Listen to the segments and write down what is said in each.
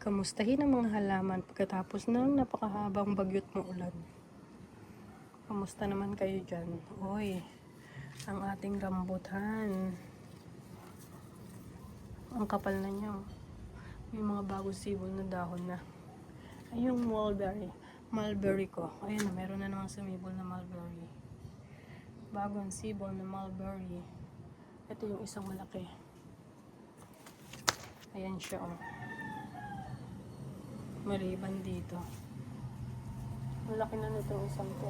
Kamustahin ang mga halaman pagkatapos ng napakahabang bagyo't maulan. Kamusta naman kayo dyan? Oy, ang ating rambutan. Ang kapal na niya. May mga bagong sibol na dahon na. Ay, yung mulberry ko. Ayun, meron na namang sumibol na mulberry. Bagong sibol na mulberry. Ito yung isang malaki. Ayan siya, oh. Maliban dito. Malaki na nitong isang to.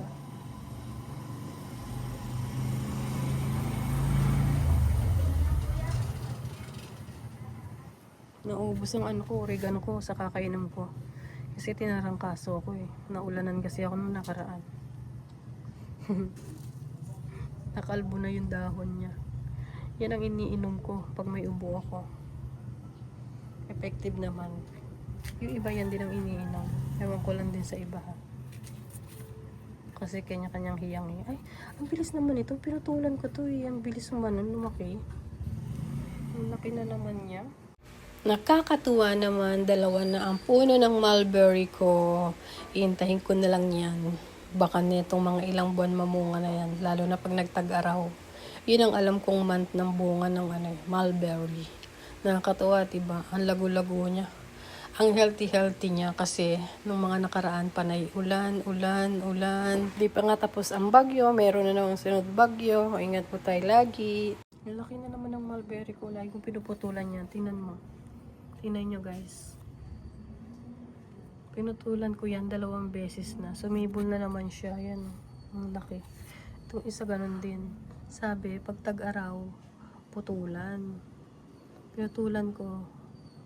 Naubos ang ano ko, oregano ko sa kakainom ko. Kasi tinarangkaso ako eh. Naulanan kasi ako nung nakaraan. Nakalbo na yung dahon niya. Yan ang iniinom ko pag may ubo ako. Effective naman. Yung iba yan din ang iniinom. Ewan ko lang din sa iba ha. Kasi kanya-kanyang hiyang eh. Ay, ang bilis naman ito. Pinutulan ko to eh. Ang bilis naman nun, lumaki. Ang laki na naman niya. Nakakatuwa naman, dalawa na ang puno ng mulberry ko. Iintahin ko na lang yan. Baka nitong mga ilang buwan mamunga na yan. Lalo na pag nagtag-araw. Yun ang alam kong month ng bunga ng mulberry. Nakakatuwa, diba? Ang lago-lago niya. Ang healthy niya kasi nung mga nakaraan panay ulan. Di pa nga tapos ang bagyo. Meron na namang sunod bagyo. Ingat po tayo lagi. Malaki na naman ang mulberry ko. Lagi kong pinuputulan yan. Tingnan mo. Tingnan nyo guys. Pinutulan ko yan 2 beses na. Sumibol na naman siya. Yan. Ang laki. Itong isa ganun din. Sabi, pag tag-araw, putulan. Pinutulan ko.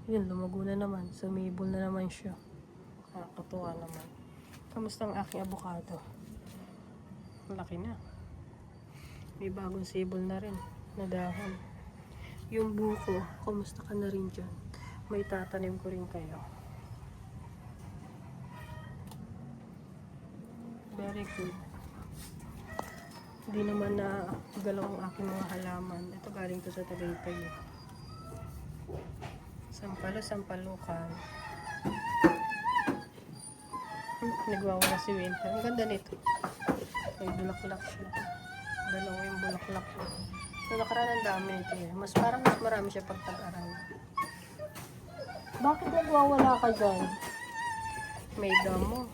Yun, lumago na naman. Sumibol na naman siya. Nakakatuwa naman. Kamusta ang aking avocado? Malaki na. May bagong sibol na rin. Na dahon. Yung buko, kamusta ka na rin dyan? May tatanim ko rin kayo. Very good. Hindi naman na galaw ang aking mga halaman. Ito galing to sa Tagaytay. Sampalukan. Nagwawala si Winter. Ang ganda nito. May bulaklak siya. Dalawa yung bulaklak ko. So, nakaraan ang dami nito eh. Mas marami siya pag tag-araw. Bakit nagwawala ka dyan? May damo.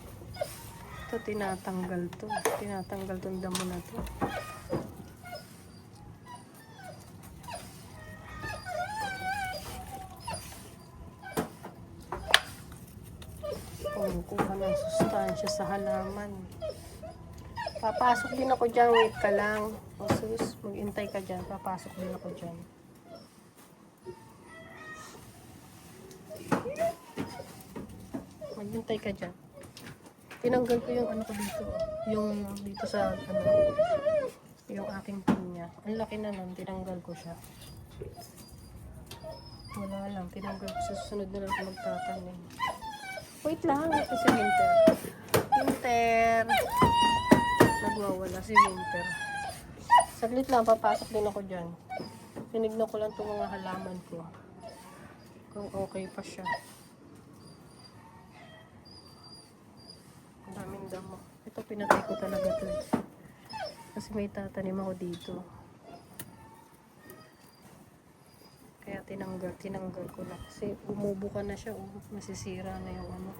Ito tinatanggal to. Tinatanggal tong damo na to. Kumukuha ng sustansya sa halaman. Papasok din ako dyan. Wait ka lang. O sus, mag-intay ka dyan. Papasok din ako dyan. Maghintay ka dyan. Tinanggal ko yung ano ko dito. Yung dito sa yung aking pinya. Ang laki na nun. Tinanggal ko siya. Wala lang. Tinanggal ko. Sa susunod na lang ako magtatanim. Wait lang. Ito si Winter. Nagwawala si Winter. Saglit lang. Papasok din ako dyan. Tinignan ko lang itong mga halaman ko. Kung okay pa siya. Ang daming damo. Ito pinatay ko talaga ito. Kasi may tatanim ako dito. Kaya tinanggal ko na. Kasi umubuka na siya. Masisira na yung ano.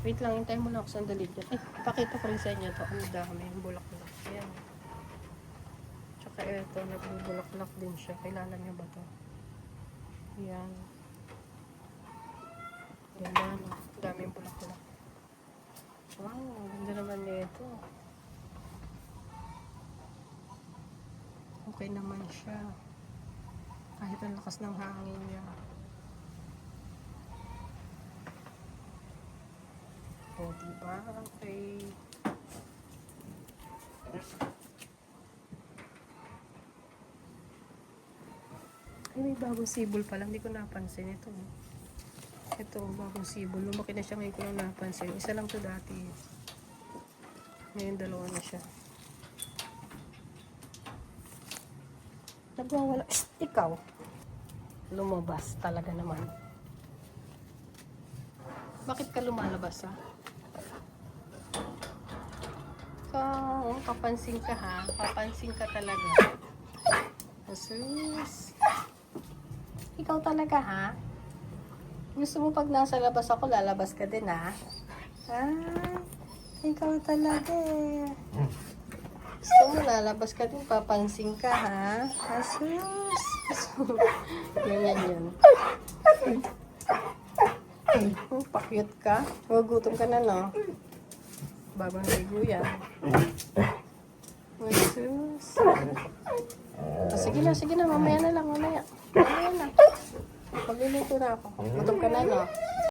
Wait lang, hintayin mo na ako sandali dyan. Ay, pakita ko rin sa inyo ito. Ang dami, yung bulaklak. Ayan. Tsaka ito, nagbubulaklak din siya. Kilala niyo ba ito? Ayan. Ganda, no? Dami yung bulaklak. Wow, ganda naman nito. Okay naman siya. Kahit ang lakas ng hangin niya. O, diba? Okay. Ay, may bagong sibol pa lang. Hindi ko napansin ito. Ito, bagong sibol. Lumaki na siya ngayon ko lang napansin. Isa lang to dati. Ngayon dalawa na siya. Nagwawala. Shh, ikaw. Lumabas talaga naman. Bakit ka lumalabas ha? Kapansin ka ha? Kapansin ka talaga. Asus. Ikaw talaga ha? Gusto mo pag nasa labas ako, lalabas ka din ha? Ah, ikaw talaga eh. Gusto mo lalabas ka din, papansin ka ha? Asus. Ganyan yun. Pakyut ka? Magutom ka na no? Bagong ligo yan. Asus. Sige na, mamaya na lang, mamaya. Mamaya na. Magluluto na ako. Gutom ka na no?